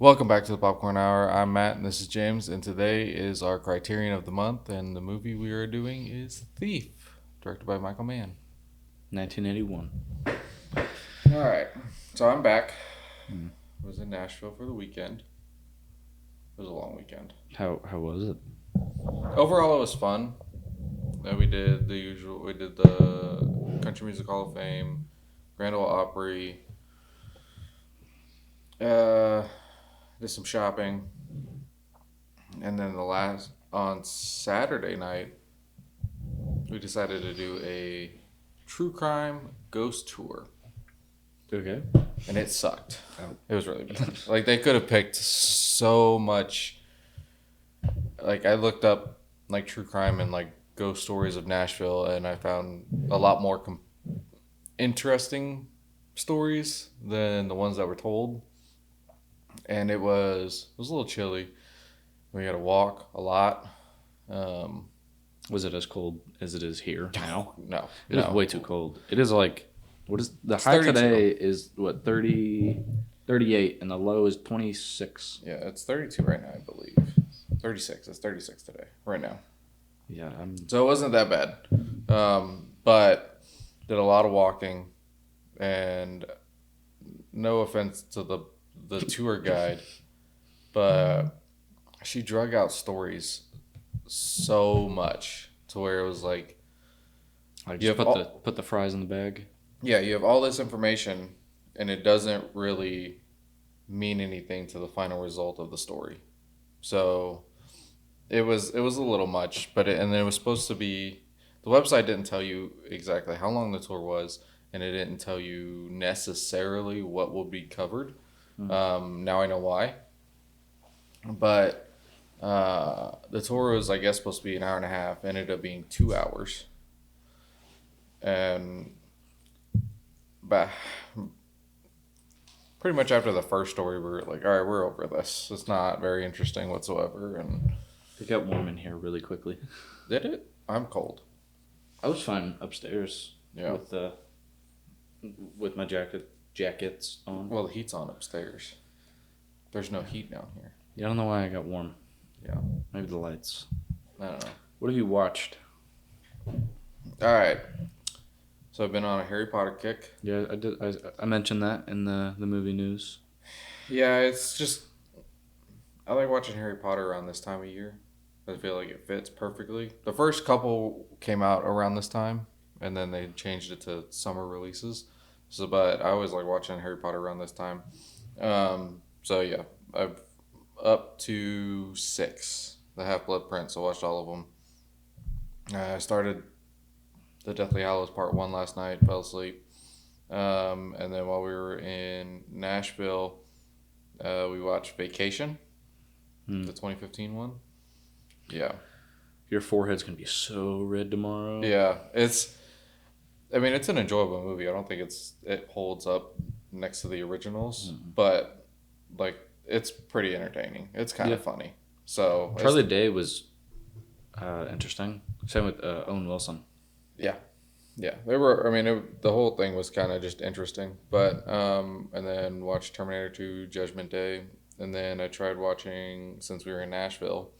Welcome back to the Popcorn Hour. I'm Matt, and this is James, and today is our Criterion of the month, and the movie we are doing is Thief, directed by Michael Mann. 1981. All right, so I'm back. I was in Nashville for the weekend. It was a long weekend. How was it? Overall, it was fun. We did the usual. We did the Country Music Hall of Fame, Grand Ole Opry. Did some shopping, and then on Saturday night, we decided to do a true crime ghost tour, Okay. and it sucked. Oh. It was really bad. Like, they could have picked so much. Like, I looked up like true crime and like ghost stories of Nashville, and I found a lot more interesting stories than the ones that were told. And it was a little chilly. We had to walk a lot. Was it as cold as it is here now? No. It was way too cold. It is like, what is the It's high 32. today is what, 30, 38, and the low is 26. Yeah, it's 32 right now, I believe. 36. It's 36 today, right now. Yeah. So it wasn't that bad. But did a lot of walking, and no offense to the tour guide, but she drug out stories so much to where it was like You put the fries in the bag. Yeah, you have all this information, and it doesn't really mean anything to the final result of the story. So it was a little much, and then it was supposed to be. The website didn't tell you exactly how long the tour was, and it didn't tell you necessarily what will be covered. Now I know why. But the tour was, I guess, supposed to be an hour and a half. Ended up being 2 hours. And pretty much after the first story, we were like, all right, we're over this. It's not very interesting whatsoever. And It got warm in here really quickly. did it? I'm cold. I was fine upstairs. Yeah. With my jackets on. Well, the heat's on upstairs. There's no heat down here. Yeah, I don't know why I got warm. Yeah. Maybe the lights. I don't know. What have you watched? All right. So I've been on a Harry Potter kick. Yeah, I did. I mentioned that in the movie news. Yeah, it's just, I like watching Harry Potter around this time of year. I feel like it fits perfectly. The first couple came out around this time, and then they changed it to summer releases. So, but I always like watching Harry Potter around this time. So yeah, I've up to 6. The Half-Blood Prince. I watched all of them. I started the Deathly Hallows Part 1 last night. Fell asleep. And then while we were in Nashville, we watched Vacation, the 2015 one. Yeah. Your forehead's going to be so red tomorrow. Yeah. It's an enjoyable movie. I don't think it holds up next to the originals, but like, it's pretty entertaining. It's kind of funny. So Charlie Day was interesting. Same with Owen Wilson. Yeah. They were. The whole thing was kind of just interesting. But and then watched Terminator 2: Judgment Day, and then I tried watching, since we were in Nashville,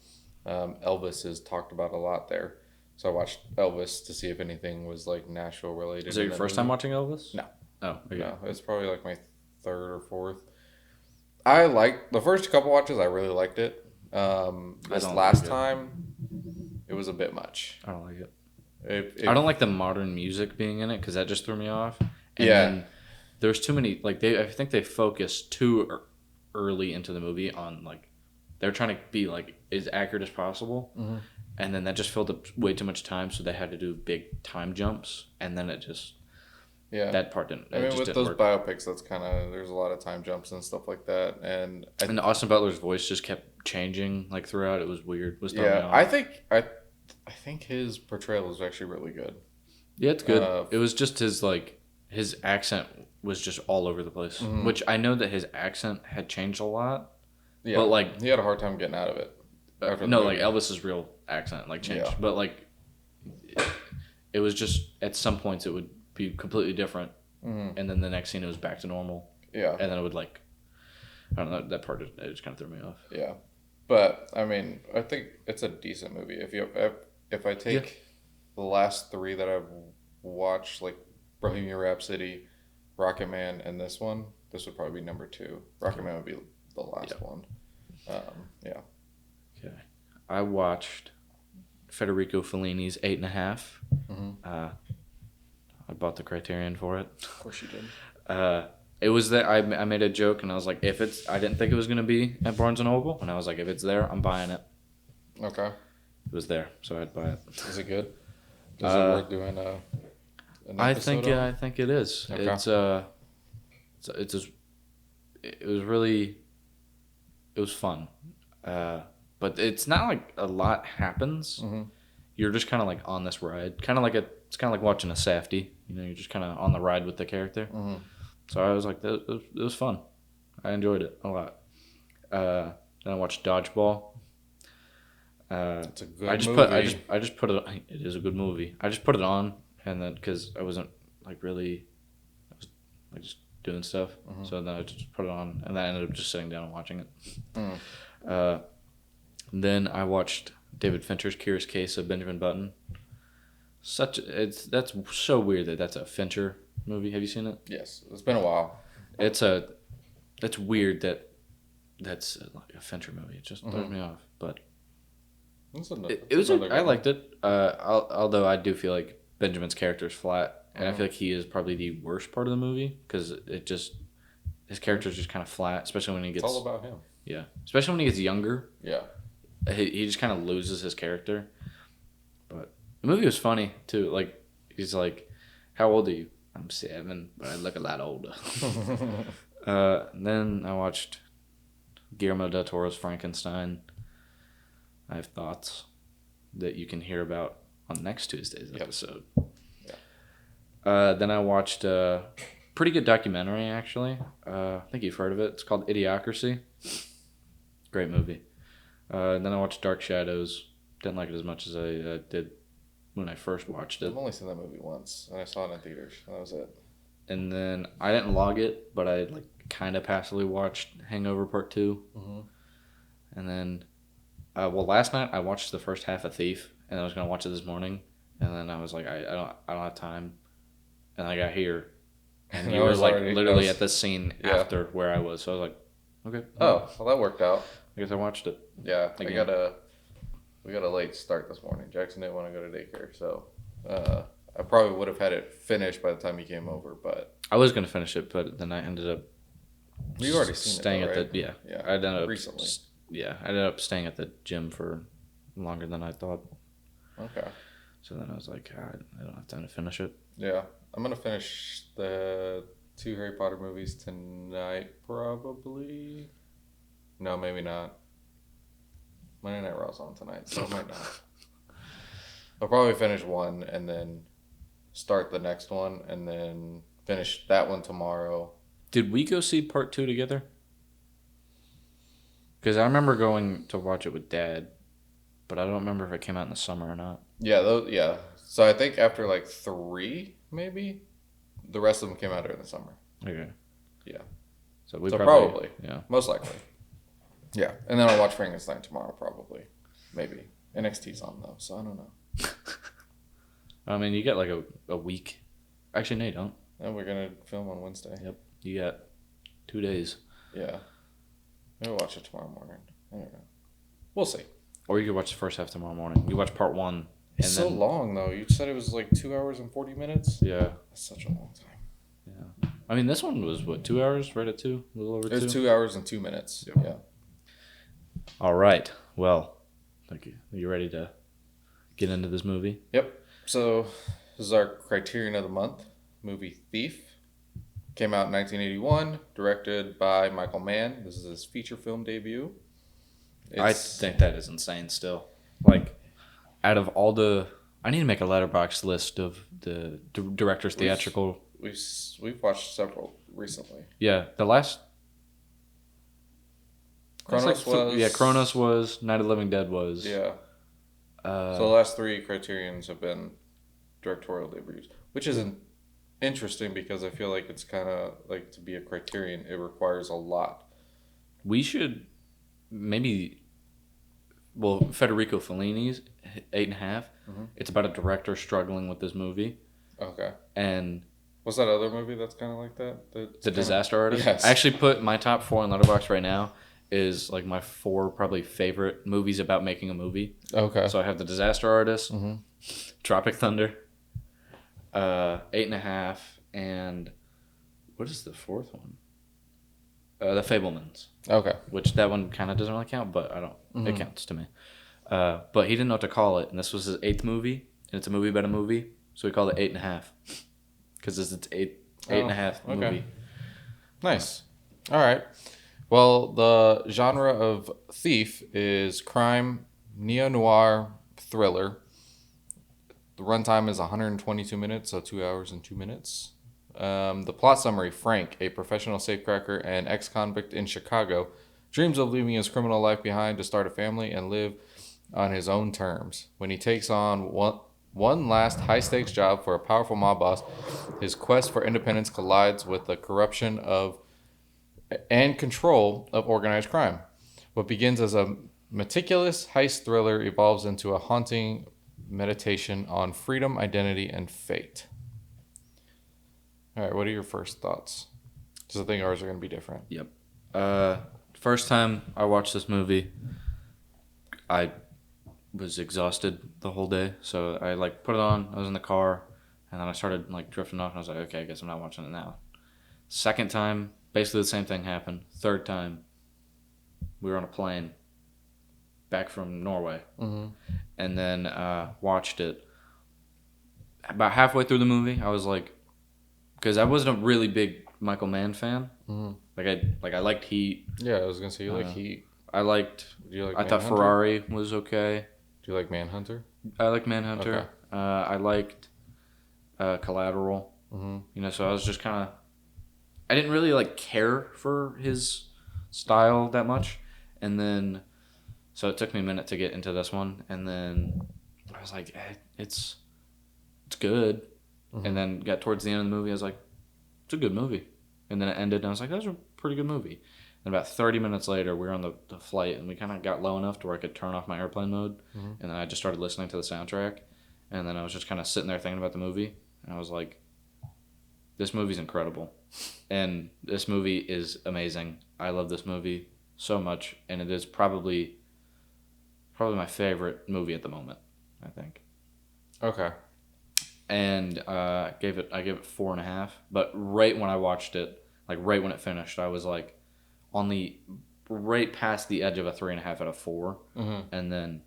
Elvis is talked about a lot there. So I watched Elvis to see if anything was like Nashville related. Is it your first time watching Elvis? No. Oh, okay. No, it's probably like my 3rd or 4th. I liked the first couple watches. I really liked it. This last time, it was a bit much. I don't like it. I don't like the modern music being in it because that just threw me off. And then there's too many. Like I think they focused too early into the movie on like they're trying to be like as accurate as possible, and then that just filled up way too much time. So they had to do big time jumps, and then it just. Yeah, that part didn't. With those biopics, that's kind of, there's a lot of time jumps and stuff like that, and Austin Butler's voice just kept changing like throughout. It was weird. I think his portrayal was actually really good. Yeah, it's good. It was just his accent was just all over the place. Which I know that his accent had changed a lot. Yeah, but like he had a hard time getting out of it. Like Elvis's real accent changed, but like it was just at some points it would be completely different, and then the next scene it was back to normal. Yeah, and then it would I don't know, that part it just kind of threw me off. Yeah, but I mean, I think it's a decent movie. If I take the last three that I've watched, like Bohemian Rhapsody, Rocket Man, and this one, this would probably be number two. Rocket Man would be the last one. Yeah. Okay. I watched Federico Fellini's 8.5. Mm-hmm. I bought the Criterion for it. Of course you did. It was that I made a joke and I was like, I didn't think it was gonna be at Barnes and Noble, and I was like, if it's there, I'm buying it. Okay. It was there, so I'd buy it. Is it good? Is it worth doing I think it is. Okay. It was fun, but it's not like a lot happens. Mm-hmm. You're just kind of like on this ride, it's kind of like watching a Safdie. You're just kind of on the ride with the character. Mm-hmm. So I was like, it was fun. I enjoyed it a lot. Then I watched Dodgeball. It's a good movie. I just put it. It is a good movie. I just put it on, and then because I wasn't like really, I was like just doing stuff. Mm-hmm. So then I just put it on, and then I ended up just sitting down and watching it. Mm. Then I watched David Fincher's Curious Case of Benjamin Button. That's so weird that's a Fincher movie. Have you seen it? Yes, it's been a while. That's weird that's like a Fincher movie. It just throws me off. But I liked it. Although I do feel like Benjamin's character is flat, and I feel like he is probably the worst part of the movie because his character is just kind of flat, especially when he gets. It's all about him. Yeah, especially when he gets younger. Yeah. He just kind of loses his character. But the movie was funny too. Like he's like, "How old are you?" I'm 7, but I look a lot older. Then I watched Guillermo del Toro's Frankenstein. I have thoughts that you can hear about on next Tuesday's episode. Yeah. Then I watched a pretty good documentary, actually. I think you've heard of it. It's called Idiocracy. Great movie. Then I watched Dark Shadows. Didn't like it as much as I did when I first watched it. I've only seen that movie once, and I saw it in theaters. That was it. And then I didn't log it, but I like kind of passively watched Hangover Part 2. Mm-hmm. And then, last night I watched the first half of Thief, and I was gonna watch it this morning, and then I was like, I don't have time, and I got here, and you were like literally at the scene after where I was, so I was like, okay. Oh, well, that worked out. I guess I watched it. Yeah, we got a late start this morning. Jackson didn't want to go to daycare, so I probably would have had it finished by the time he came over, but I was gonna finish it, but then I ended up. You already seen staying it, though, right? Yeah. I ended up recently. Yeah, I ended up staying at the gym for longer than I thought. Okay. So then I was like, I don't have time to finish it. Yeah, I'm gonna finish the 2 Harry Potter movies tonight, probably. No, maybe not. Monday Night Raw's on tonight, so I might not. I'll probably finish one and then start the next one and then finish that one tomorrow. Did we go see Part 2 together? Because I remember going to watch it with Dad, but I don't remember if it came out in the summer or not. Yeah, So I think after like 3, maybe, the rest of them came out during the summer. Okay. Yeah. So we probably. Yeah. Most likely. Yeah, and then I'll watch Frankenstein tomorrow, probably. Maybe. NXT's on, though, so I don't know. I mean, you get like a week. Actually, no, you don't. And we're going to film on Wednesday. Yep. You got 2 days. Yeah. Maybe we'll watch it tomorrow morning. I don't know. We'll see. Or you could watch the first half tomorrow morning. You watch part 1. It's so long, though. You said it was like 2 hours and 40 minutes? Yeah. That's such a long time. Yeah. I mean, this one was, 2 hours? Right at 2? A little over 2? It was 2 hours and 2 minutes. Yep. Yeah. All right. Well, thank you. Are you ready to get into this movie? Yep. So, this is our Criterion of the month. Movie Thief. Came out in 1981. Directed by Michael Mann. This is his feature film debut. I think that is insane still. Like, out of all the... I need to make a letterbox list of the director's theatrical... We've watched several recently. Yeah. The last... Kronos was... Yeah, Kronos was. Night of the Living Dead was. Yeah. So the last 3 Criterions have been directorial debuts, which isn't interesting because I feel like it's kind of like to be a Criterion, it requires a lot We should maybe. Well, Federico Fellini's 8.5. Mm-hmm. It's about a director struggling with this movie. Okay. And what's that other movie that's kind of like that? The Disaster Artist? Yes. I actually put my top 4 in Letterboxd right now is like my 4 probably favorite movies about making a movie. Okay. So I have The Disaster Artist, Tropic Thunder, 8.5, and what is the 4th one? The Fabelmans. Okay. Which that one kind of doesn't really count, but I don't. It counts to me. But he didn't know what to call it, and this was his 8th movie, and it's a movie about a movie, so he called it 8.5, because it's 8.5 movie. Nice. All right. Well, the genre of Thief is crime, neo-noir, thriller. The runtime is 122 minutes, so 2 hours and 2 minutes. The plot summary: Frank, a professional safecracker and ex-convict in Chicago, dreams of leaving his criminal life behind to start a family and live on his own terms. When he takes on one last high-stakes job for a powerful mob boss, his quest for independence collides with the corruption and control of organized crime. What begins as a meticulous heist thriller evolves into a haunting meditation on freedom, identity, and fate. All right, what are your first thoughts? Because I think ours are going to be different. Yep. First time I watched this movie, I was exhausted the whole day. So I put it on, I was in the car, and then I started drifting off, and I was like, okay, I guess I'm not watching it now. Second time, basically the same thing happened. Third time, we were on a plane back from Norway, and then watched it. About halfway through the movie, I was like, because I wasn't a really big Michael Mann fan. I liked Heat. Yeah, I was gonna say you like Heat. I liked. Do you like? I thought Ferrari was okay. Do you like Manhunter? I like Manhunter. Okay. I liked Collateral. So I was just kind of. I didn't really care for his style that much, and then, so it took me a minute to get into this one, and then I was like, it's good. And then got towards the end of the movie, I was like, it's a good movie. And then it ended, and I was like, that was a pretty good movie. And about 30 minutes later, we were on the flight, and we kind of got low enough to where I could turn off my airplane mode. And then I just started listening to the soundtrack. And then I was just kind of sitting there thinking about the movie. And I was like, this movie's incredible. And this movie is amazing. I love this movie so much. And it is probably my favorite movie at the moment, I think. Okay. And I gave it 4.5. But right when I watched it, right when it finished, I was on the right past the edge of a 3.5 out of 4. And then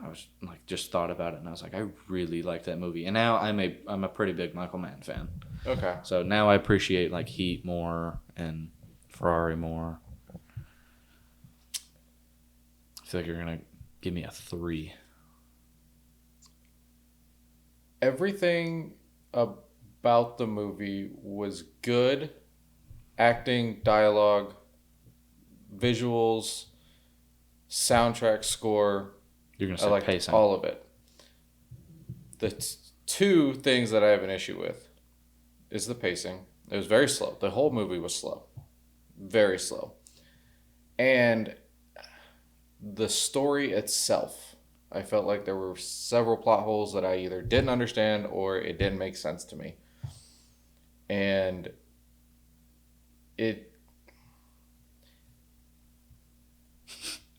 I was just thought about it, and I was like, I really like that movie. And now I'm a pretty big Michael Mann fan. Okay. So now I appreciate Heat more and Ferrari more. I feel like you're gonna give me a 3. Everything about the movie was good. Acting, dialogue, visuals, soundtrack, score. You're going to say pacing. All of it. The two things that I have an issue with is the pacing. It was very slow. The whole movie was slow. Very slow. And the story itself. I felt like there were several plot holes that I either didn't understand or it didn't make sense to me. And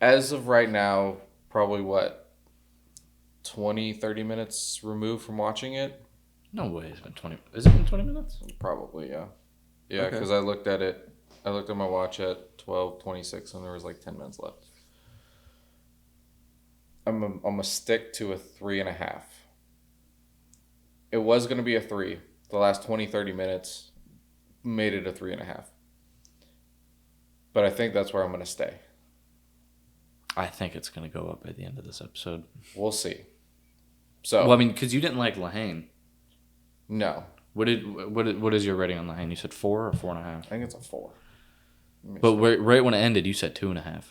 as of right now, probably 20, 30 minutes removed from watching it? No way, it's been 20. Has it been 20 minutes? Probably, yeah. Yeah, because I looked at my watch at 12:26 and there was 10 minutes left. I'm gonna stick to a 3.5. It was gonna be a 3. The last 20, 30 minutes made it a 3.5. But I think that's where I'm gonna stay. I think it's gonna go up at the end of this episode. We'll see. So, well, I mean, because you didn't like Lahane. No. What is your rating on Lahane? You said 4 or 4.5? I think it's a 4. But right when it ended, you said 2.5.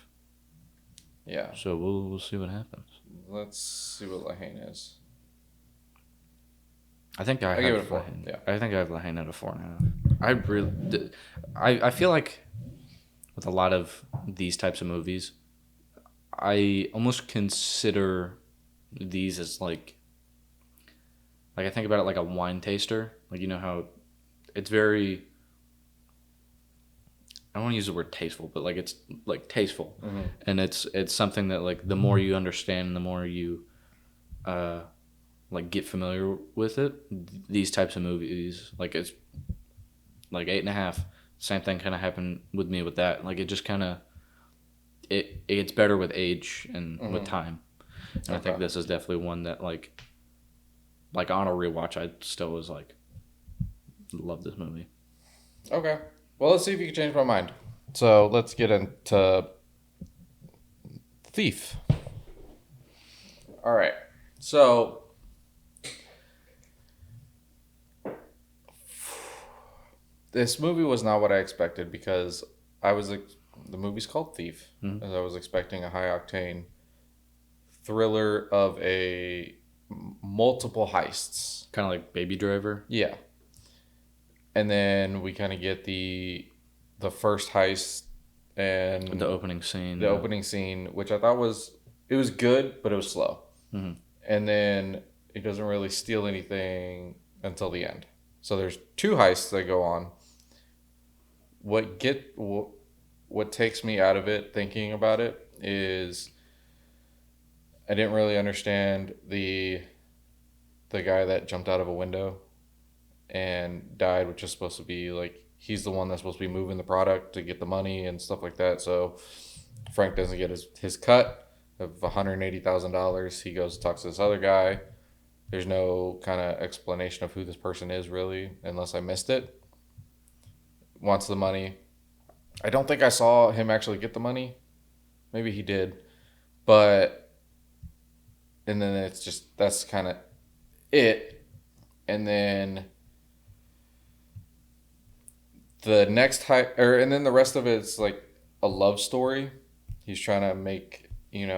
Yeah. So we'll see what happens. Let's see what Lahane is. I think I give it a 4. Yeah. I think I have Lahane at a 4.5. I feel like with a lot of these types of movies, I almost consider these as like I think about it like a wine taster. Like, you know how it's very, I don't want to use the word tasteful, but like it's like tasteful, and it's something that like the more you understand, the more you like get familiar with it. These types of movies, like it's like 8.5. Same thing kind of happened with me with that. Like it just kind of it gets better with age and with time. And I think this is definitely one that like on a rewatch, I still was like, love this movie. Okay. Well, let's see if you can change my mind. So let's get into Thief. All right. So this movie was not what I expected because the movie's called Thief, and I was expecting a high octane thriller of a multiple heists, kind of like Baby Driver. Yeah, and then we kind of get the first heist and the opening scene. The opening scene, which I thought was good, but it was slow, and then it doesn't really steal anything until the end. So there's 2 heists that go on. What takes me out of it thinking about it is I didn't really understand the guy that jumped out of a window and died, which is supposed to be like he's the one that's supposed to be moving the product to get the money and stuff like that. So Frank doesn't get his cut of $180,000. He goes to talk to this other guy. There's no kind of explanation of who this person is really, unless I missed it. Wants the money. I don't think I saw him actually get the money. Maybe he did. But, and then it's just, that's kind of it. And then the next and then the rest of it's like a love story. He's trying to make, get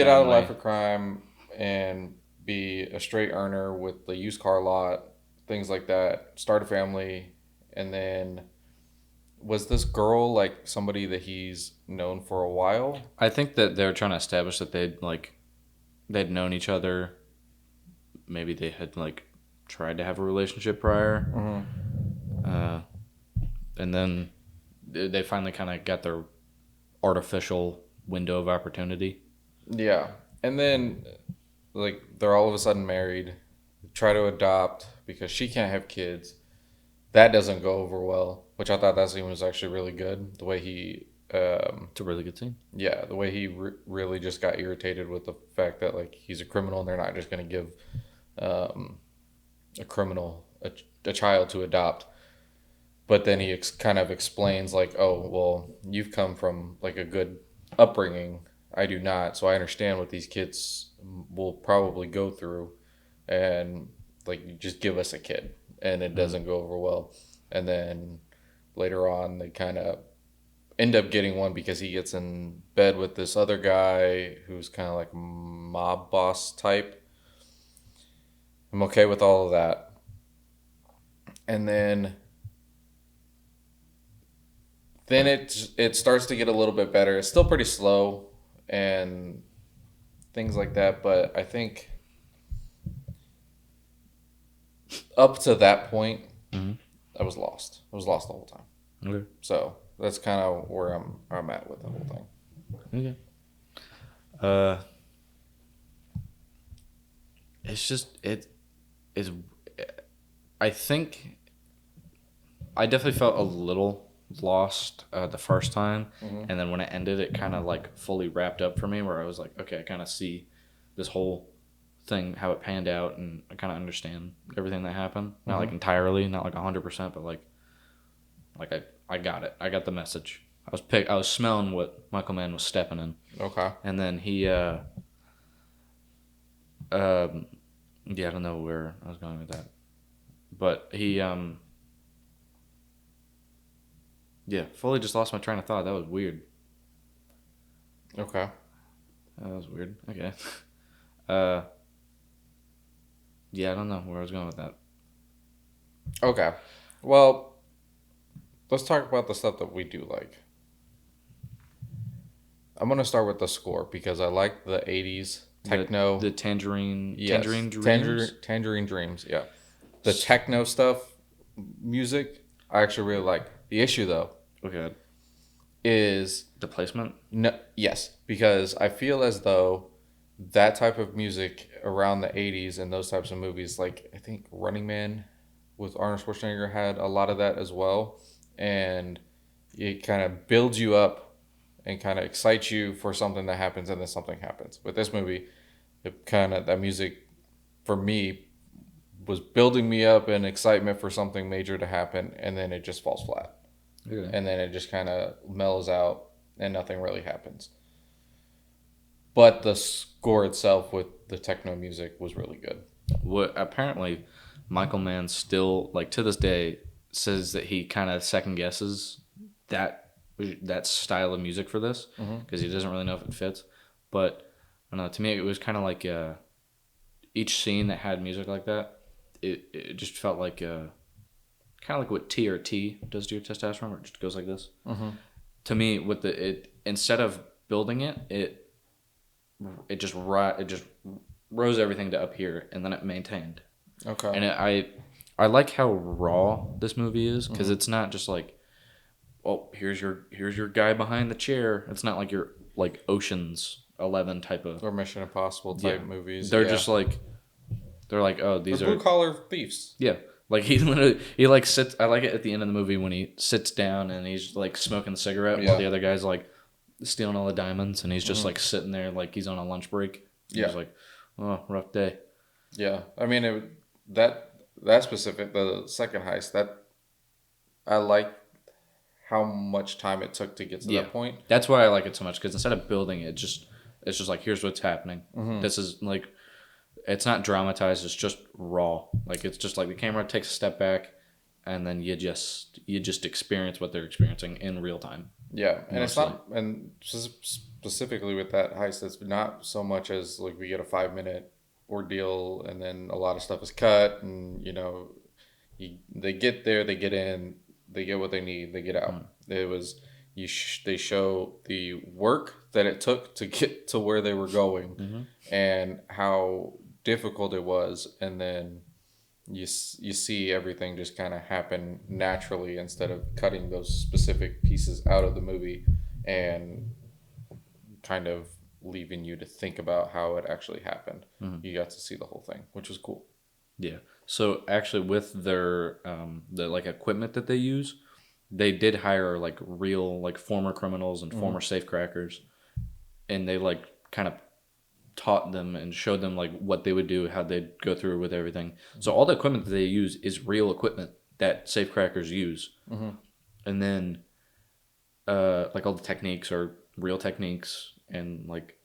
out of life of crime and be a straight earner with the used car lot, things like that, start a family. And then was this girl like somebody that he's known for a while? I think that they're trying to establish that they'd known each other. Maybe they had like tried to have a relationship prior. And then they finally kind of got their artificial window of opportunity. Yeah. And then like they're all of a sudden married, try to adopt because she can't have kids. That doesn't go over well, which I thought that scene was actually really good. The way he... it's a really good scene. Yeah, the way he really just got irritated with the fact that like he's a criminal and they're not just going to give a criminal a child to adopt. But then he kind of explains like, oh, well, you've come from like a good upbringing. I do not. So I understand what these kids will probably go through. And like, you just give us a kid. And it doesn't go over well. And then later on, they kind of end up getting one because he gets in bed with this other guy who's kind of like mob boss type. I'm okay with all of that. And then it starts to get a little bit better. It's still pretty slow and things like that, but I think up to that point, I was lost. I was lost the whole time. Okay. So that's kind of where I'm at with the whole thing. Okay. It's just it is. I think I definitely felt a little lost the first time, and then when it ended, it kind of like fully wrapped up for me. Where I was like, okay, I kind of see this whole thing, how it panned out, and I kind of understand everything that happened. Not like entirely, not like 100%, but like I got it. I got the message. I was smelling what Michael Mann was stepping in. Okay. And then he yeah, I don't know where I was going with that, but he yeah, fully just lost my train of thought. That was weird. Okay. That was weird. Okay. Yeah, I don't know where I was going with that. Okay. Well, let's talk about the stuff that we do like. I'm gonna start with the score because I like the '80s techno. The Tangerine Yes, Tangerine Dreams. Tangerine Dreams. Yeah, the techno stuff, music. I actually really like. The issue though, Okay. is The placement. no. Yes, because I feel as though that type of music around the '80s and those types of movies, like I think Running Man with Arnold Schwarzenegger had a lot of that as well, and it kind of builds you up and kind of excites you for something that happens, and then something happens. With this movie, it kind of that music for me was building me up in excitement for something major to happen, and then it just falls flat, and then it just kind of mellows out, and nothing really happens. But the score itself with the techno music was really good. What apparently Michael Mann still, like, to this day, says that he kind of second guesses that style of music for this because he doesn't really know if it fits. But I don't know. To me, it was kind of like each scene that had music like that. It just felt like kind of like what TRT does to your testosterone, where it just goes like this. To me, with it instead of building it just rose everything to up here, and then it maintained. Okay. And I like how raw this movie is because it's not just like, oh, here's your guy behind the chair. It's not like your like Ocean's 11 type of or Mission Impossible type movies. They're just like oh, these they're are blue collar thieves. Yeah. Like he like sits. I like it at the end of the movie when he sits down and he's like smoking a cigarette while the other guy's like stealing all the diamonds, and he's just like sitting there like he's on a lunch break. He's like, oh, rough day. Yeah, I mean that specific, the second heist, that I like how much time it took to get to that point. That's why I like it so much, because instead of building it, it's just like, here's what's happening. This is like, it's not dramatized. It's just raw. Like, it's just like the camera takes a step back, and then you just experience what they're experiencing in real time. Yeah, and it's not, and specifically with that heist, it's not so much as like we get a 5-minute ordeal, and then a lot of stuff is cut, and they get there, they get in, they get what they need, they get out. It was they show the work that it took to get to where they were going, and how difficult it was, and then you see everything just kind of happen naturally instead of cutting those specific pieces out of the movie and kind of leaving you to think about how it actually happened. You got to see the whole thing, which was cool. Yeah. So actually, with their the like equipment that they use, they did hire like real like former criminals and former safecrackers, and they like kind of taught them and showed them like what they would do, how they'd go through with everything. So all the equipment that they use is real equipment that safecrackers use, and then like all the techniques are real techniques, and like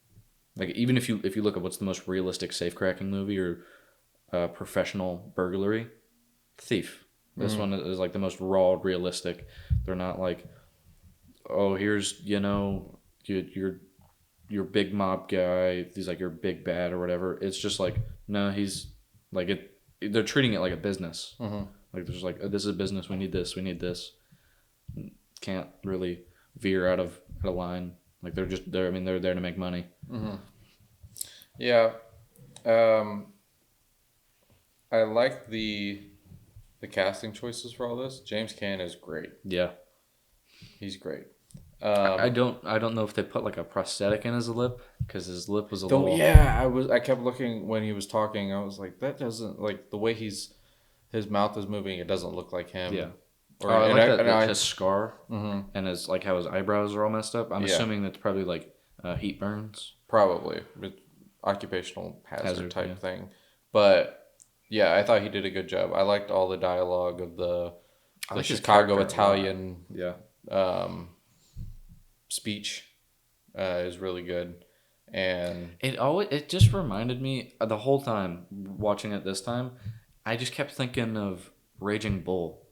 even if you look at what's the most realistic safecracking movie or professional burglary, Thief. This one is like the most raw, realistic. They're not like, oh, here's your big mob guy. He's like your big bad or whatever. It's just like, no, he's like it. They're treating it like a business. Like there's like, oh, this is a business. We need this. We need this. Can't really veer out of a line. Like they're there. I mean, they're there to make money. Yeah. I like the casting choices for all this. James Caan is great. Yeah, he's great. I don't know if they put like a prosthetic in his lip, because his lip was a little. Yeah, I kept looking when he was talking. I was like, that doesn't, like the way his mouth is moving. It doesn't look like him. Yeah. I like his scar and his like how his eyebrows are all messed up. I'm assuming that's probably like heat burns. Probably occupational hazard type thing, but. Yeah, I thought he did a good job. I liked all the dialogue of the Chicago Italian speech. Is really good, and it just reminded me the whole time watching it this time. I just kept thinking of Raging Bull,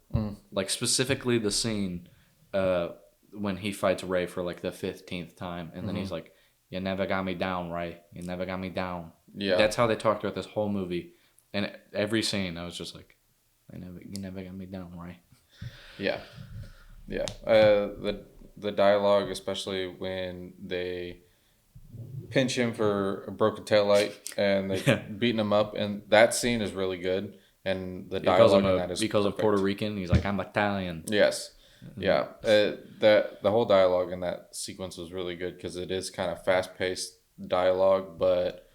like specifically the scene when he fights Ray for like the 15th time, and then he's like, "You never got me down, Ray. You never got me down." Yeah, that's how they talked throughout this whole movie. And every scene, I was just like, "You never got me down, right?" Yeah, yeah. the dialogue, especially when they pinch him for a broken taillight and they beating him up, and that scene is really good. And the dialogue in that is he calls him perfect. Puerto Rican. He's like, I'm Italian. Yes. Yeah. The whole dialogue in that sequence was really good because it is kind of fast paced dialogue, but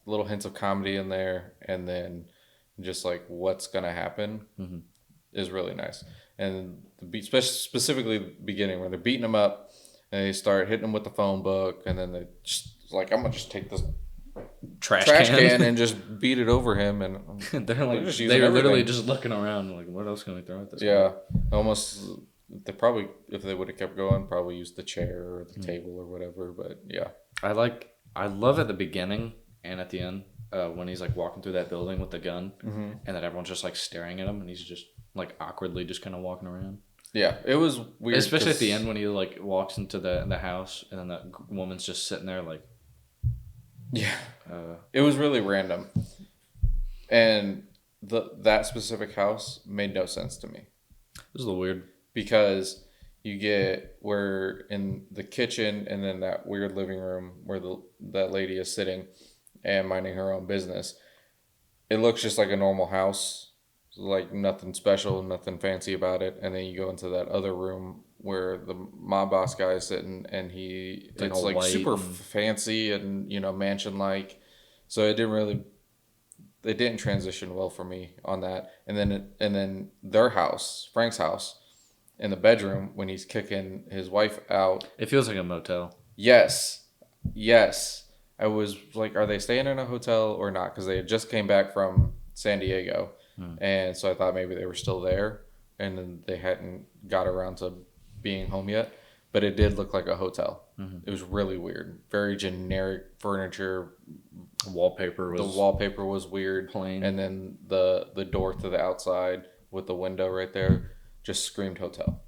little hints of comedy in there, and then just like what's gonna happen is really nice. And the beat, specifically the beginning where they're beating him up, and they start hitting him with the phone book, and then they just like, I'm gonna just take this trash can and just beat it over him, and they're like, they're literally just looking around like, what else can we throw at this? Yeah, guy? Almost. They probably, if they would have kept going, probably used the chair or the table or whatever. But yeah, I love at the beginning and at the end when he's like walking through that building with the gun, and that everyone's just like staring at him, and he's just like awkwardly just kind of walking around. Yeah, it was weird. Especially at the end when he like walks into the house, and then that woman's just sitting there like. Yeah, it was really random, and that specific house made no sense to me. It was a little weird because we're in the kitchen and then that weird living room where that lady is sitting and minding her own business. It looks just like a normal house, like nothing special, nothing fancy about it. And then you go into that other room where the mob boss guy is sitting, and it's like super fancy and mansion like. So it didn't transition well for me on that. And then their house, Frank's house, in the bedroom when he's kicking his wife out. It feels like a motel. Yes. I was like, are they staying in a hotel or not? Because they had just came back from San Diego, and so I thought maybe they were still there, and then they hadn't got around to being home yet. But it did look like a hotel. It was really weird. Very generic furniture. The wallpaper was weird. Plain. And then the door to the outside with the window right there just screamed hotel.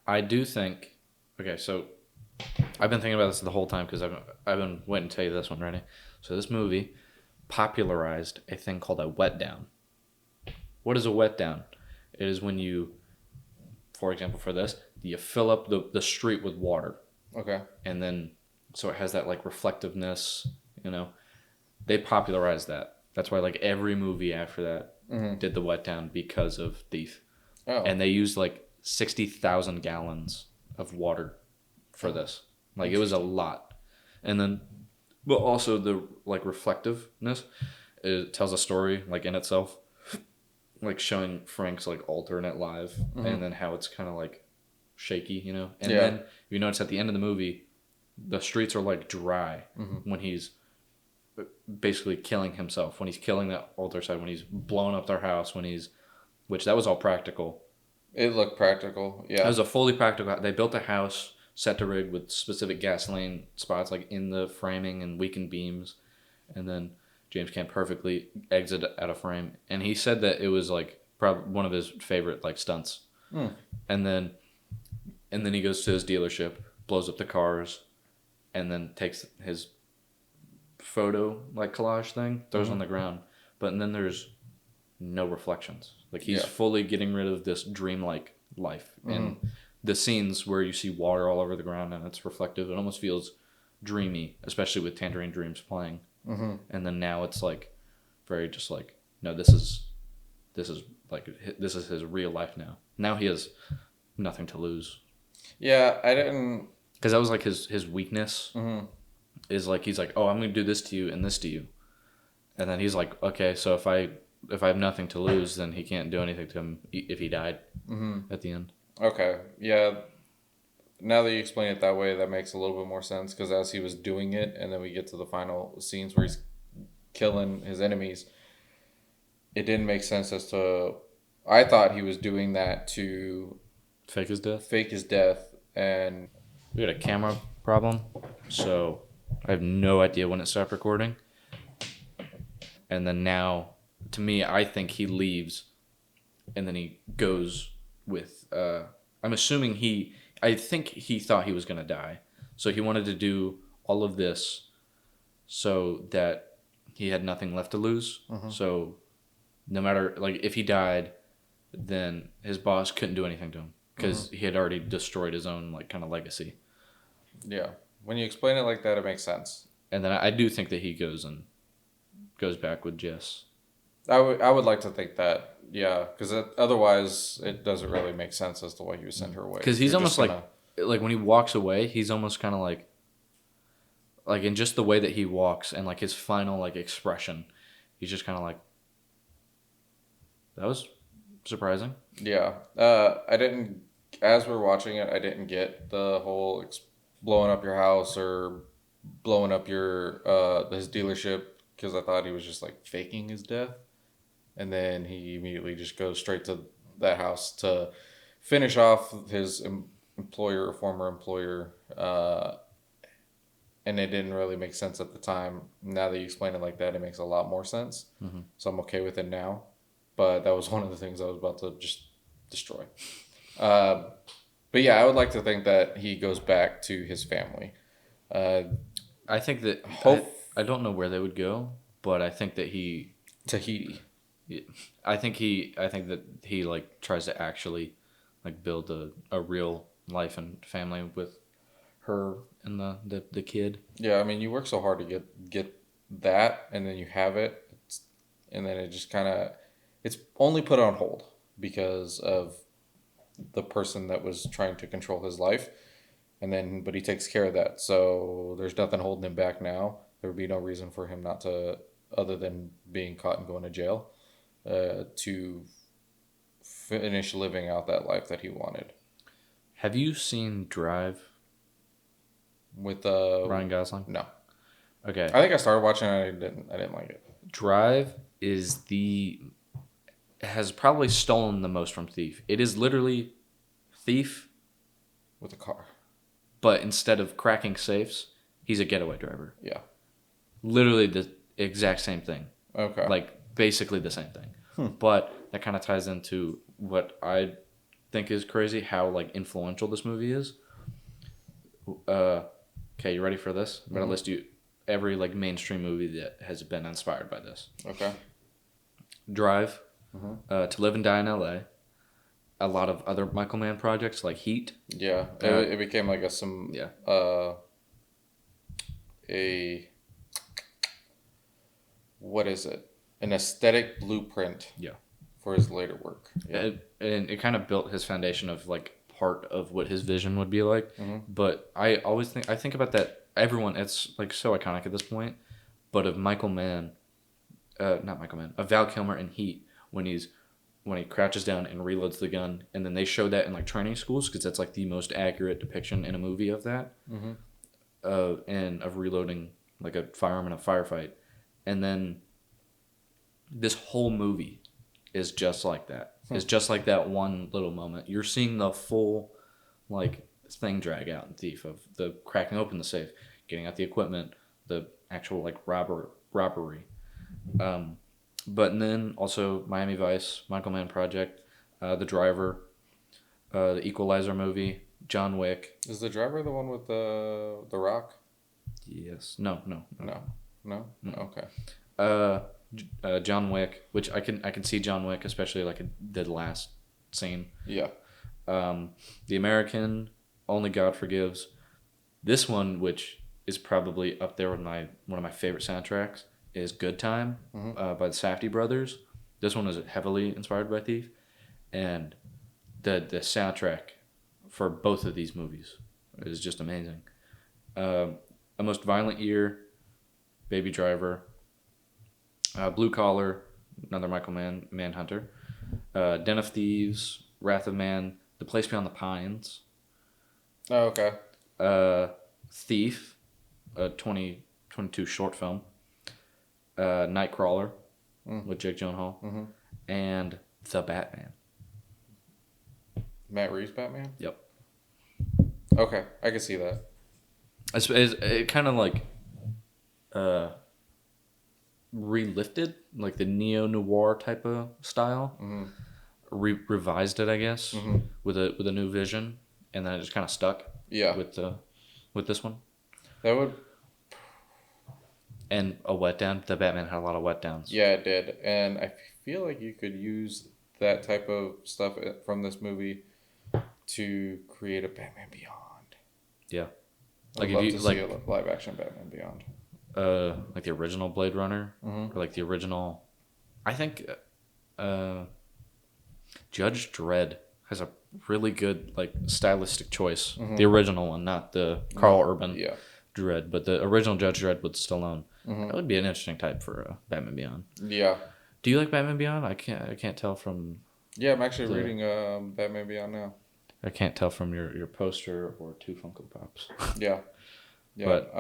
I do think. Okay, so I've been thinking about this the whole time because I've been waiting to tell you this one, ready? So this movie popularized a thing called a wet down. What is a wet down? It is when you, for example, for this, you fill up the street with water. Okay. And then, so it has that like reflectiveness, They popularized that. That's why like every movie after that did the wet down because of Thief. Oh. And they used like 60,000 gallons of water for this. Like it was a lot. And then, but also the like reflectiveness, it tells a story like in itself, like showing Frank's like alternate life and then how it's kind of like shaky, And then you notice at the end of the movie, the streets are like dry when he's basically killing himself, when he's killing that altar side, when he's blowing up their house, which that was all practical. It looked practical, yeah. It was a fully practical. They built a house set to rig with specific gasoline spots like in the framing and weakened beams, and then James Caan perfectly exit out of frame, and he said that it was like probably one of his favorite like stunts. And then he goes to his dealership, blows up the cars, and then takes his photo like collage thing, throws on the ground, and then there's no reflections. Like he's fully getting rid of this dreamlike life, and the scenes where you see water all over the ground and it's reflective, it almost feels dreamy, especially with Tangerine Dreams playing. And then now it's like very just like, no, this is his real life now. Now he has nothing to lose. Yeah, I didn't, because that was like his weakness. Is like he's like, oh, I'm gonna do this to you and this to you, and then he's like, okay, so if I have nothing to lose, then he can't do anything to him if he died at the end. Okay, yeah. Now that you explain it that way, that makes a little bit more sense, because as he was doing it, and then we get to the final scenes where he's killing his enemies, it didn't make sense as to... I thought he was doing that to... Fake his death, and... We got a camera problem, so I have no idea when it stopped recording. And then now, to me, I think he leaves, and then he goes with... I'm assuming I think he thought he was going to die. So he wanted to do all of this so that he had nothing left to lose. So no matter, like, if he died, then his boss couldn't do anything to him. because he had already destroyed his own like kind of legacy. Yeah, when you explain it like that, it makes sense. And then I do think that he goes back with Jess. I would like to think that, yeah, because otherwise it doesn't really make sense as to why he would send her away. Because he's almost like when he walks away, he's almost kind of like in just the way that he walks and like his final like expression, he's just kind of like, that was surprising. Yeah, I didn't. As we're watching it, I didn't get the whole blowing up your house or blowing up your his dealership, because I thought he was just like faking his death. And then he immediately just goes straight to that house to finish off his employer or former employer. And it didn't really make sense at the time. Now that you explain it like that, it makes a lot more sense. Mm-hmm. So I'm okay with it now. But that was one of the things I was about to just destroy. But yeah, I would like to think that he goes back to his family. I think that I don't know where they would go, but I think that he Tahiti. I think that he like tries to actually like build a real life and family with her and the kid. Yeah, I mean, you work so hard to get that, and then you have it, and then it just kind of it's only put on hold because of the person that was trying to control his life, but he takes care of that, so there's nothing holding him back now. There would be no reason for him not to, other than being caught and going to jail, to finish living out that life that he wanted. Have you seen Drive with Ryan Gosling? No. Okay. I think I started watching it. I didn't like it. Drive has probably stolen the most from Thief. It is literally Thief with a car, but instead of cracking safes, he's a getaway driver. Yeah. Literally the exact same thing. Okay. Like basically the same thing. But that kind of ties into what I think is crazy, how like influential this movie is. Okay, you ready for this? I'm gonna list you every like mainstream movie that has been inspired by this. Okay. Drive, To Live and Die in L.A., a lot of other Michael Mann projects like Heat. Yeah, it became like what is it? An aesthetic blueprint. Yeah. For his later work. Yeah. And it kind of built his foundation of like part of what his vision would be like. Mm-hmm. But I think about that. Everyone, it's like so iconic at this point. But of Michael Mann, not Michael Mann, of Val Kilmer in Heat, when he crouches down and reloads the gun, and then they show that in like training schools because that's like the most accurate depiction in a movie of that, and of reloading like a firearm in a firefight, and then this whole movie is just like that. It's just like that one little moment. You're seeing the full like thing drag out in Thief, of the cracking open the safe, getting out the equipment, the actual like robbery. But then also Miami Vice, Michael Mann project, The Driver, the Equalizer movie, John Wick. Is The Driver the one with the Rock? Yes. No. Okay. John Wick, which I can see John Wick, especially like the last scene. Yeah. The American, Only God Forgives. This one, which is probably up there with one of my favorite soundtracks, is Good Time by the Safdie brothers. This one is heavily inspired by Thief, and the soundtrack for both of these movies is just amazing. A Most Violent Year, Baby Driver, Blue Collar, another Michael Mann, Manhunter, Den of Thieves, Wrath of Man, The Place Beyond the Pines. Oh, okay. Thief, a 2022 short film. Nightcrawler with Jake Gyllenhaal, and The Batman. Matt Reeves Batman? Yep. Okay, I can see that. It kind of like relifted like the neo-noir type of style. Revised it, I guess, with a new vision, and then it just kind of stuck. Yeah. With this one. That would. And a wet down. The Batman had a lot of wet downs. Yeah, it did. And I feel like you could use that type of stuff from this movie to create a Batman Beyond. Yeah. I'd love to see a live action Batman Beyond. Like the original Blade Runner, Mm-hmm. or like the original. I think Judge Dredd has a really good like stylistic choice. Mm-hmm. The original one, not the Carl Urban Yeah. Dredd, but the original Judge Dredd with Stallone. Mm-hmm. That would be an interesting type for Batman Beyond. Yeah. Do you like Batman Beyond? I can't tell from. Yeah, I'm actually reading Batman Beyond now. I can't tell from your poster or 2 Funko Pops. Yeah. Yeah. But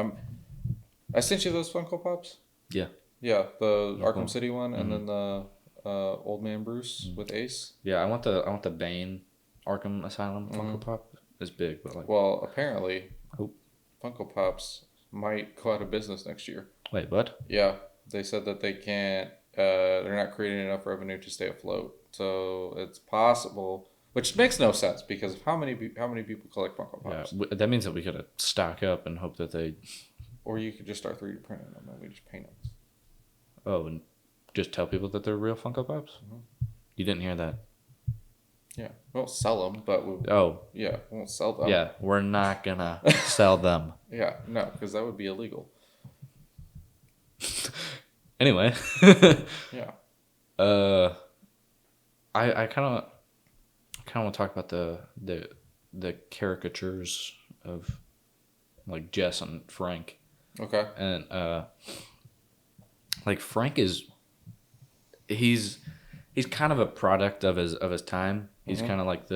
I sent you those Funko Pops. Yeah. Yeah, the They're Arkham cool. City one, and then the Old Man Bruce with Ace. Yeah, I want the Bane Arkham Asylum Funko Pop. It's big, but like. Well, apparently, Funko Pops might go out of business next year. Wait, what? Yeah, they said that they can't. They're not creating enough revenue to stay afloat. So it's possible, which makes no sense because how many people collect Funko Pops? Yeah, that means that we gotta stock up and hope that they. Or you could just start 3D printing them and we just paint them. Oh, and just tell people that they're real Funko Pops? Mm-hmm. You didn't hear that. Yeah, we won't sell them, but we won't sell them. Yeah, we're not gonna sell them. Yeah, no, because that would be illegal. Anyway. Yeah. I kind of want to talk about the caricatures of like Jess and Frank. Okay. And like Frank is he's kind of a product of his time. He's kind of like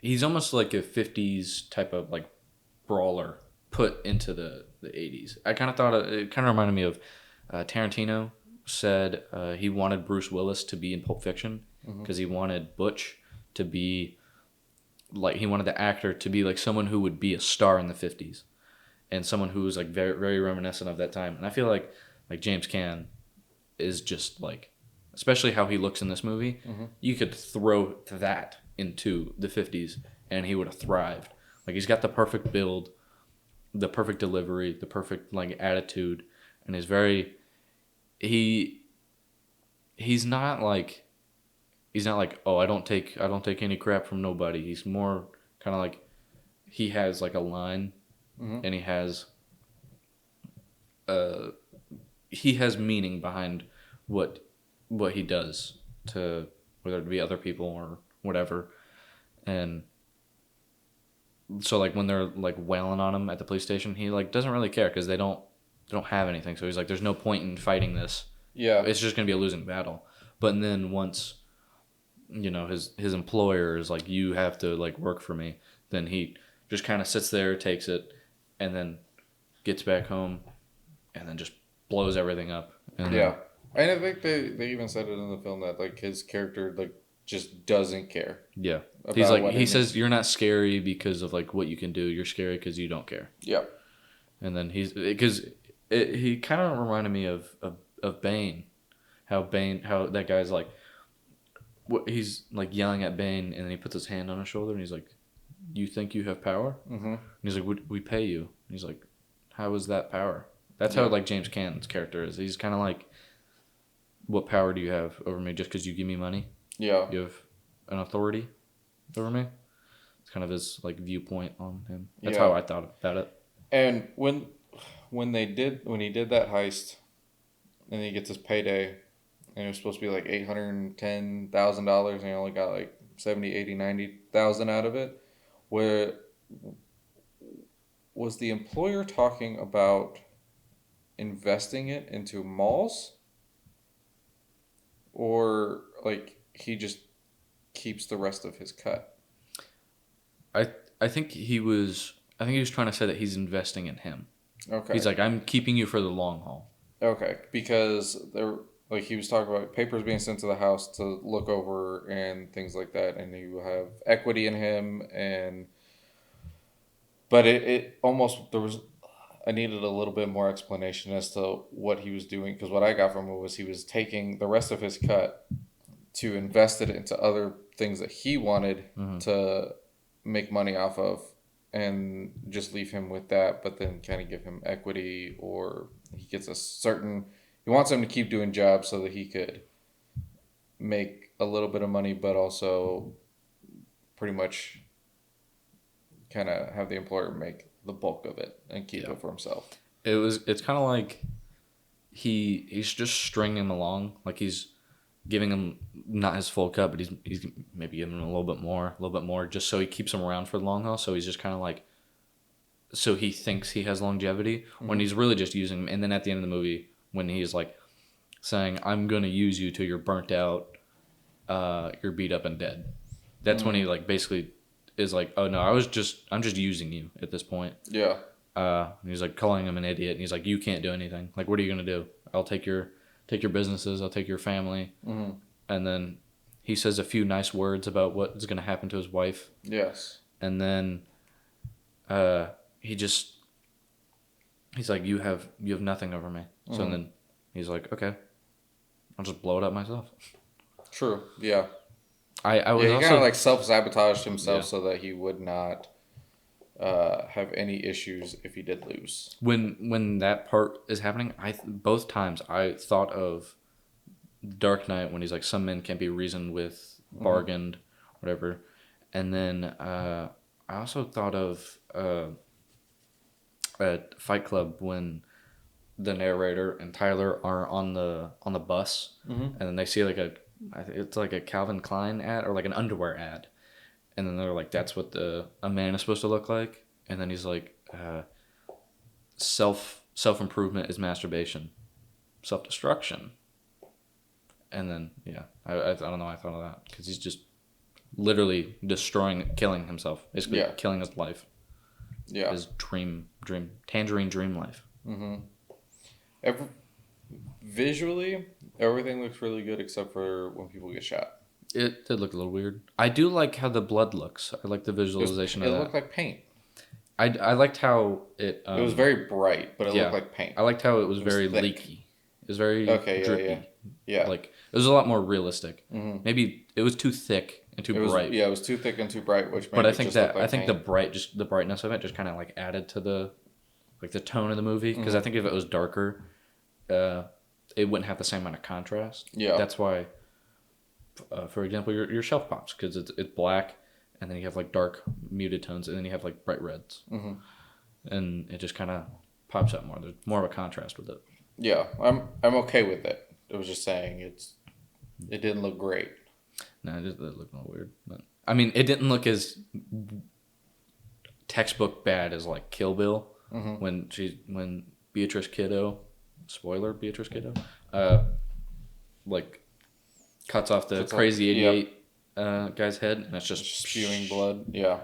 he's almost like a 50s type of like brawler put into the 80s. I kind of thought it kind of reminded me of Tarantino said he wanted Bruce Willis to be in Pulp Fiction because he wanted Butch to be like, he wanted the actor to be like someone who would be a star in the 50s and someone who was like very, very reminiscent of that time. And I feel like James Caan is just like, especially how he looks in this movie, you could throw that into the 50s and he would have thrived. Like, he's got the perfect build, the perfect delivery, the perfect like attitude, and he's not like oh, I don't take any crap from nobody. He's more kind of like, he has like a line, and he has meaning behind what he does, to whether it be other people or whatever. And so like when they're like wailing on him at the police station, he like doesn't really care because they don't have anything. So he's like, there's no point in fighting this. Yeah. It's just gonna be a losing battle. But then once, you know, his employer is like, you have to like work for me, then he just kind of sits there, takes it, and then gets back home, and then just blows everything up. And yeah. And I think they even said it in the film that like his character like just doesn't care. Yeah. He's like, he says, you're not scary because of like what you can do. You're scary because you don't care. Yeah. And then he kind of reminded me of Bane. How that guy's like, he's like yelling at Bane, and then he puts his hand on his shoulder, and he's like, you think you have power? Mm-hmm. And he's like, we pay you. And he's like, how is that power? That's how like James Caan's character is. He's kind of like, what power do you have over me just because you give me money? Yeah. You have an authority over me? It's kind of his like viewpoint on him. That's how I thought about it. And when he did that heist, and he gets his payday, and it was supposed to be like $810,000, and he only got like 70, 80, 90,000 out of it. Where was the employer talking about investing it into malls, or like he just keeps the rest of his cut? I think he was trying to say that he's investing in him. Okay. He's like, I'm keeping you for the long haul. Okay. Because like he was talking about papers being sent to the house to look over and things like that, and you have equity in him, but it almost, I needed a little bit more explanation as to what he was doing, because what I got from it was he was taking the rest of his cut to invest it into other things that he wanted to make money off of, and just leave him with that, but then kind of give him equity, or he gets he wants him to keep doing jobs so that he could make a little bit of money, but also pretty much kind of have the employer make the bulk of it and keep it for himself. It's kind of like he's just stringing him along, like he's giving him not his full cut, but he's maybe giving him a little bit more, just so he keeps him around for the long haul. So he's just kind of like, so he thinks he has longevity when he's really just using him. And then at the end of the movie, when he's like saying, "I'm gonna use you till you're burnt out, you're beat up and dead," that's when he like basically is like, "Oh no, I'm just using you at this point." Yeah. And he's like calling him an idiot, and he's like, "You can't do anything. Like, what are you gonna do? I'll take your businesses. I'll take your family." And then he says a few nice words about what's gonna happen to his wife. Yes. And then, he's like, "You have nothing over me." So then he's like, "Okay, I'll just blow it up myself." True. Yeah. I was he also kind of like self-sabotaged himself so that he would not have any issues if he did lose. when that part is happening, both times I thought of Dark Knight when he's like, "Some men can't be reasoned with, bargained, whatever," and then I also thought of at Fight Club when the narrator and Tyler are on the bus, and then they see like it's like a Calvin Klein ad or like an underwear ad, and then they're like, "That's what a man is supposed to look like," and then he's like, self improvement is masturbation, self destruction," and then I don't know why I thought of that, because he's just literally killing himself, basically killing his life, his dream Tangerine Dream life. Visually, everything looks really good except for when people get shot. It did look a little weird. I do like how the blood looks. I like the visualization of that. It looked like paint. I liked how it... it was very bright, but it looked like paint. I liked how it was very thick. Leaky. It was very drippy. Yeah. Like, it was a lot more realistic. Maybe it was too thick and too bright. Yeah, it was too thick and too bright, which made but it I think just that look like paint. the brightness of it just kind of like added to the tone of the movie, because I think if it was darker, it wouldn't have the same amount of contrast. Yeah. That's why, for example, your shelf pops, because it's black, and then you have like dark muted tones, and then you have like bright reds, and it just kind of pops out more. There's more of a contrast with it. Yeah, I'm okay with it. I was just saying it didn't look great. No, it looked a little weird, but I mean, it didn't look as textbook bad as like Kill Bill when Beatrice Kiddo, spoiler, Beatrice Kiddo, like cuts off the crazy 88 guy's head, and it's just spewing blood. Yeah.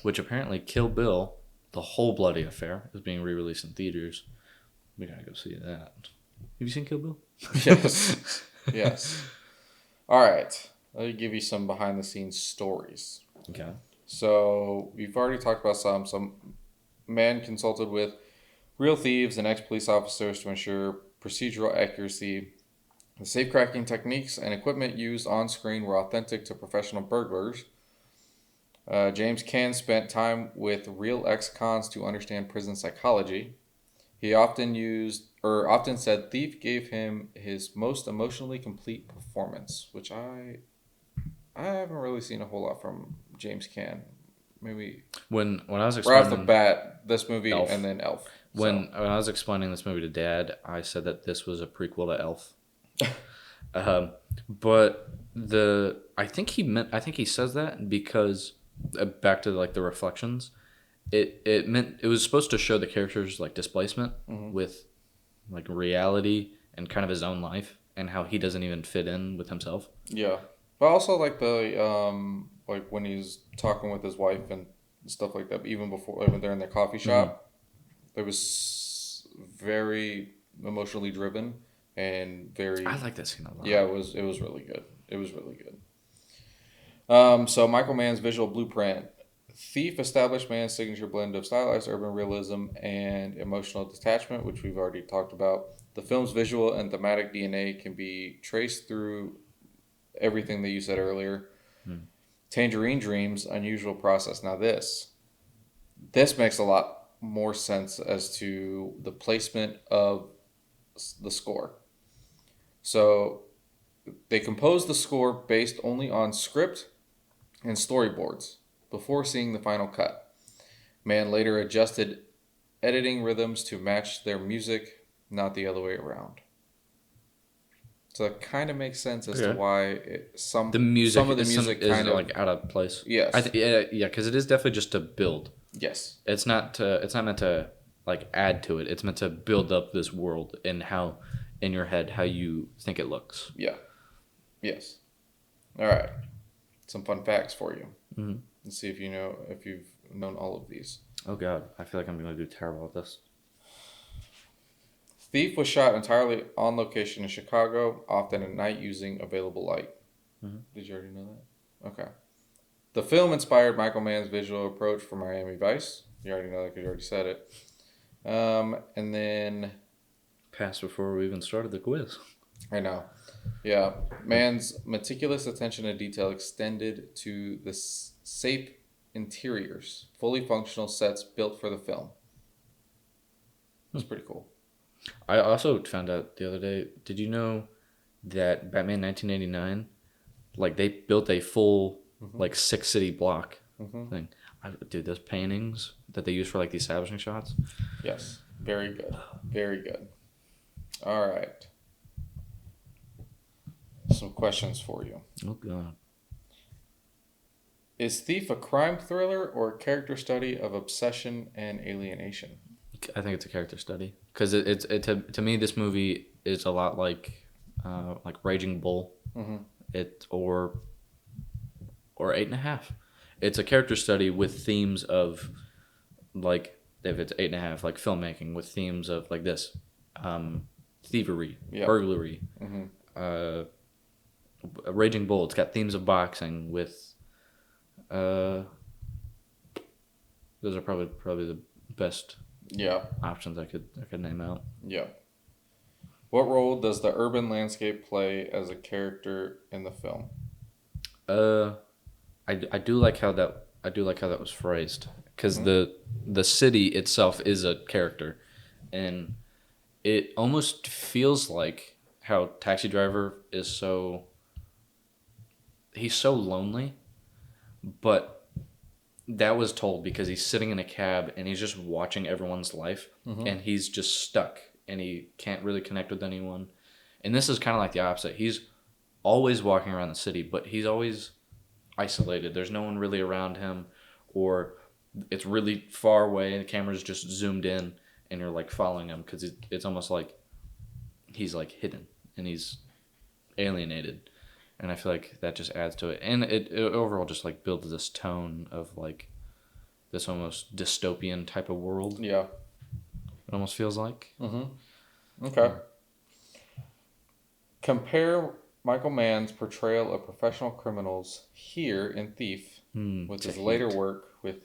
Which apparently Kill Bill, the whole bloody affair, is being re-released in theaters. We gotta go see that. Have you seen Kill Bill? Yes. Yes. All right. Let me give you some behind the scenes stories. Okay. So we've already talked about some man consulted with real thieves and ex-police officers to ensure procedural accuracy. The safe-cracking techniques and equipment used on screen were authentic to professional burglars. James Caan spent time with real ex-cons to understand prison psychology. He often said Thief gave him his most emotionally complete performance, which I haven't really seen a whole lot from James Caan. Maybe when I was explaining right off the bat, this movie Elf. And then Elf. When I was explaining this movie to Dad, I said that this was a prequel to Elf. But I think he says that because back to like the reflections, it meant it was supposed to show the character's like displacement with like reality and kind of his own life, and how he doesn't even fit in with himself. Yeah, but also like the like when he's talking with his wife and stuff like that, even before, like when they're in their coffee shop, it was very emotionally driven and very. I like that scene a lot. Yeah, it was really good. It was really good. So Michael Mann's visual blueprint. Thief established Mann's signature blend of stylized urban realism and emotional detachment, which we've already talked about. The film's visual and thematic DNA can be traced through everything that you said earlier. Tangerine Dream's unusual process. Now this makes a lot more sense as to the placement of the score. So They composed the score based only on script and storyboards before seeing the final cut. Mann later adjusted editing rhythms to match their music, not the other way around. So it kind of makes sense as to why some of the music is like out of place. Yes. Yeah, because it is definitely just to build. Yes. It's not meant to like add to it. It's meant to build up this world and how in your head how you think it looks. Yeah. Yes. All right. Some fun facts for you. Mm-hmm. Let's see if you've known all of these. Oh God, I feel like I'm going to do terrible at this. Thief was shot entirely on location in Chicago, often at night using available light. Mm-hmm. Did you already know that? Okay. The film inspired Michael Mann's visual approach for Miami Vice. You already know that because you already said it. And then... Passed before we even started the quiz. I know. Yeah. Mann's meticulous attention to detail extended to the safe interiors, fully functional sets built for the film. It's pretty cool. I also found out the other day, did you know that Batman 1989, like they built a full like 6-city block thing. Dude, those paintings that they use for like the establishing shots. Yes. Very good. Very good. All right. Some questions for you. Oh God. Is Thief a crime thriller or a character study of obsession and alienation? I think it's a character study because to me this movie is a lot like Raging Bull, or 8.5. It's a character study with themes of like if it's 8.5 like filmmaking with themes of like this, thievery, burglary, Raging Bull. It's got themes of boxing with, those are probably the best. Options I could name out. Yeah. What role does the urban landscape play as a character in the film? I do like how that was phrased because the city itself is a character, and it almost feels like how Taxi Driver is he's so lonely, but that was told because he's sitting in a cab and he's just watching everyone's life and he's just stuck and he can't really connect with anyone. And this is kind of like the opposite. He's always walking around the city, but he's always isolated. There's no one really around him, or it's really far away and the camera's just zoomed in and you're like following him because it's almost like he's like hidden and he's alienated. And I feel like that just adds to it. And it overall just like builds this tone of like this almost dystopian type of world. Yeah. It almost feels like. Okay. Compare Michael Mann's portrayal of professional criminals here in Thief with his later work with...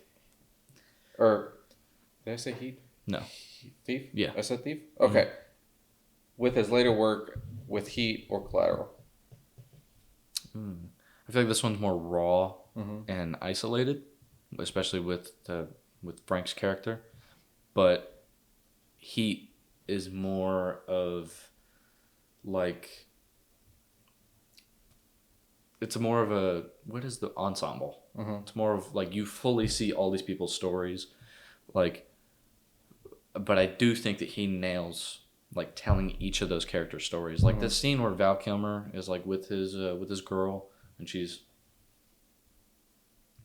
Did I say Heat? No. Thief? Yeah. I said Thief? Okay. With his later work with Heat or Collateral. I feel like this one's more raw and isolated, especially with Frank's character. But Heat is more of like it's more of a what is the ensemble? It's more of like you fully see all these people's stories, like. But I do think that he nails like telling each of those characters' stories. Like the scene where Val Kilmer is like with his girl and she's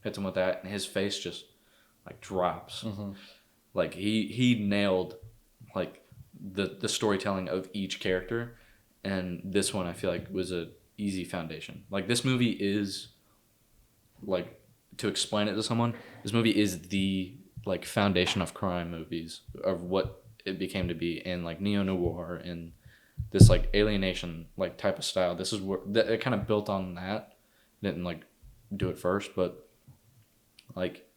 hits him with that and his face just like drops. Like he nailed like the storytelling of each character, and this one I feel like was a easy foundation. Like this movie is like to explain it to someone, this movie is the like foundation of crime movies of what it became to be in like neo-noir and this like alienation like type of style. This is where it kind of built on that. Didn't like do it first, but like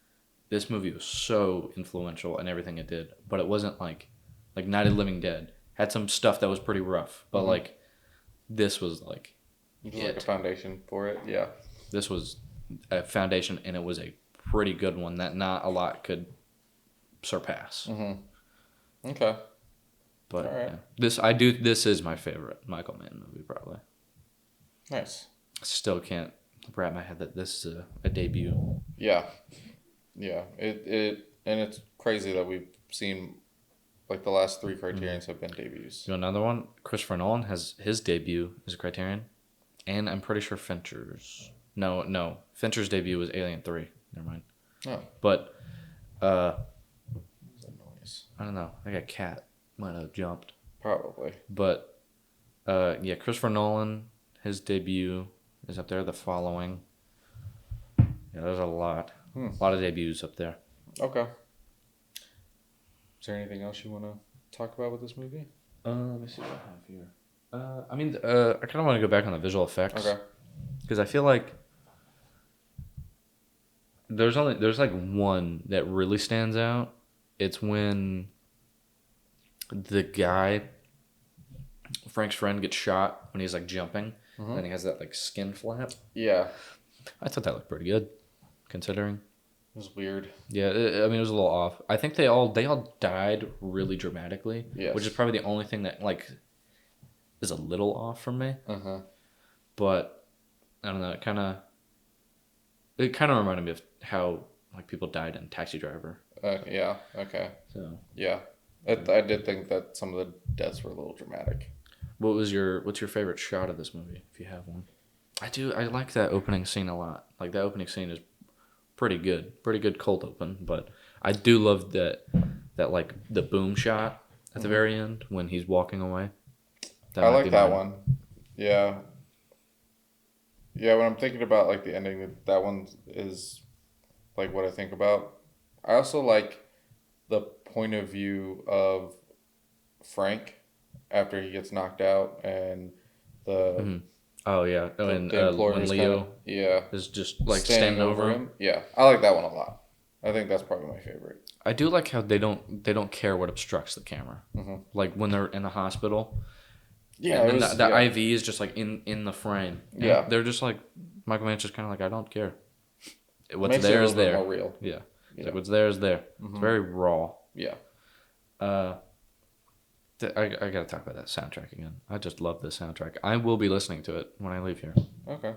this movie was so influential in everything it did. But it wasn't like Night of the Living Dead had some stuff that was pretty rough, but like this was like like a foundation for it. Yeah, this was a foundation, and it was a pretty good one that not a lot could surpass. Okay. But right. This is my favorite Michael Mann movie probably. Nice. Still can't wrap my head that this is a debut. Yeah. Yeah. And it's crazy that we've seen like the last 3 Criterions have been debuts. You know, another one, Christopher Nolan has his debut as a Criterion, and I'm pretty sure Fincher's. No, Fincher's debut was Alien 3. Never mind. Oh. But, What's that noise? I don't know. I think a cat might have jumped. Probably. But, yeah, Christopher Nolan, his debut is up there. The Following. Yeah, there's a lot. A lot of debuts up there. Okay. Is there anything else you want to talk about with this movie? Let me see what I have here. I kind of want to go back on the visual effects. Okay. Because I feel like there's like one that really stands out. It's when the guy, Frank's friend, gets shot when he's like jumping, and then he has that like skin flap. Yeah. I thought that looked pretty good, considering. It was weird. Yeah, I mean it was a little off. I think they all died really dramatically, yes. Which is probably the only thing that like is a little off from me. But I don't know. It kind of reminded me of how like people died in Taxi Driver. Yeah. Okay. So yeah, I did think that some of the deaths were a little dramatic. what's your favorite shot of this movie, if you have one? I like that opening scene a lot. Like that opening scene is pretty good cold open. But I do love that like the boom shot at the very end when he's walking away. I like that one. Yeah. Yeah, when I'm thinking about like the ending, that one is like what I think about. I also like the point of view of Frank after he gets knocked out and the oh yeah, and when Leo is just like standing over him. Yeah, I like that one a lot. I think that's probably my favorite. I do like how they don't care what obstructs the camera. Like when they're in the hospital. Yeah, and then the IV is just like in the frame. Yeah, they're just like Michael Mann's just kind of like, I don't care. What's there is there. More real. Yeah, like what's there is there. It's very raw. Yeah. I gotta talk about that soundtrack again. I just love the soundtrack. I will be listening to it when I leave here. Okay.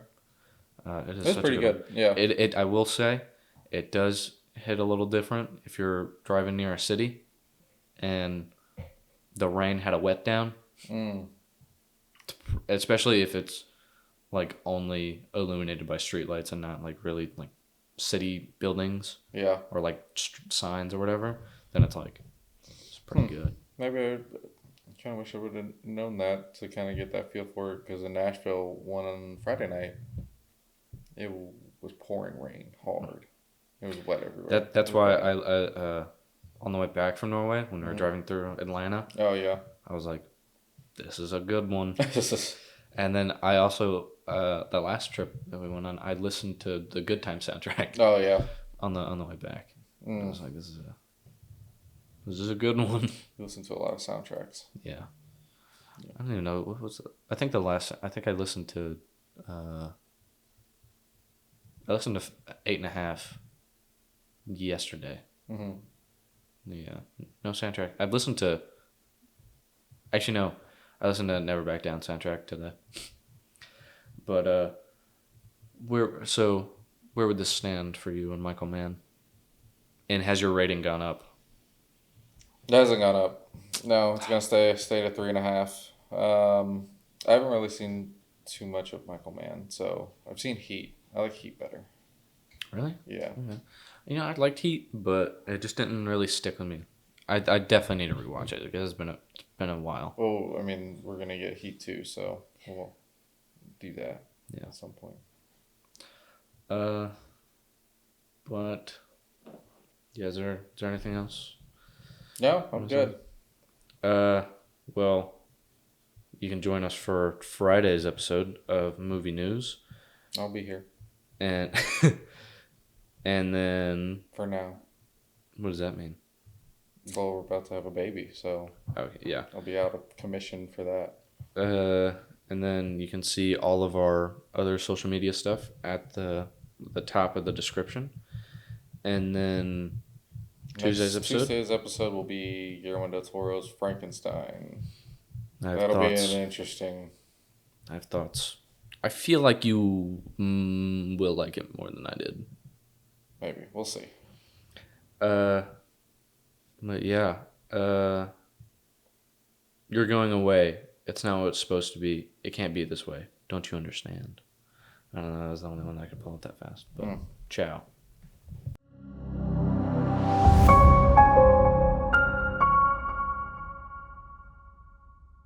It's pretty good. Yeah. I will say, it does hit a little different if you're driving near a city, and the rain had a wet down. Especially if it's like only illuminated by streetlights and not like really like city buildings. Yeah. Or like signs or whatever. Then it's like it's pretty good. Maybe I kind of wish I would have known that to kind of get that feel for it, because in Nashville, one on Friday night, it was pouring rain hard. It was wet everywhere. That's why I on the way back from Norway when we were driving through Atlanta. Oh yeah. I was like, this is a good one. And then I also the last trip that we went on, I listened to the Good Time soundtrack. Oh yeah. On the way back. I was like, this is a good one. You listen to a lot of soundtracks. Yeah. I don't even know what was it? I think I listened to 8.5 yesterday. Yeah. No soundtrack. I've listened to. Actually, no. I listened to Never Back Down soundtrack today. But where would this stand for you and Michael Mann? And has your rating gone up? It hasn't gone up. No, it's gonna stay at 3.5. I haven't really seen too much of Michael Mann, so I've seen Heat. I like Heat better. Really? Yeah. Okay. You know, I liked Heat, but it just didn't really stick with me. I definitely need to rewatch it because it's been a while. Well, I mean, we're gonna get Heat 2, so we'll do that at some point. But yeah, is there anything else? No, I'm good. Well, you can join us for Friday's episode of Movie News. I'll be here. And and then for now. What does that mean? Well, we're about to have a baby, so okay, yeah. I'll be out of commission for that. And then you can see all of our other social media stuff at the top of the description. And then Tuesday's episode will be Guillermo del Toro's Frankenstein. That'll be an interesting. I have thoughts. I feel like you will like it more than I did. Maybe. We'll see. But yeah. You're going away. It's not what it's supposed to be. It can't be this way. Don't you understand? I don't know. That was the only one I could pull up that fast. But ciao.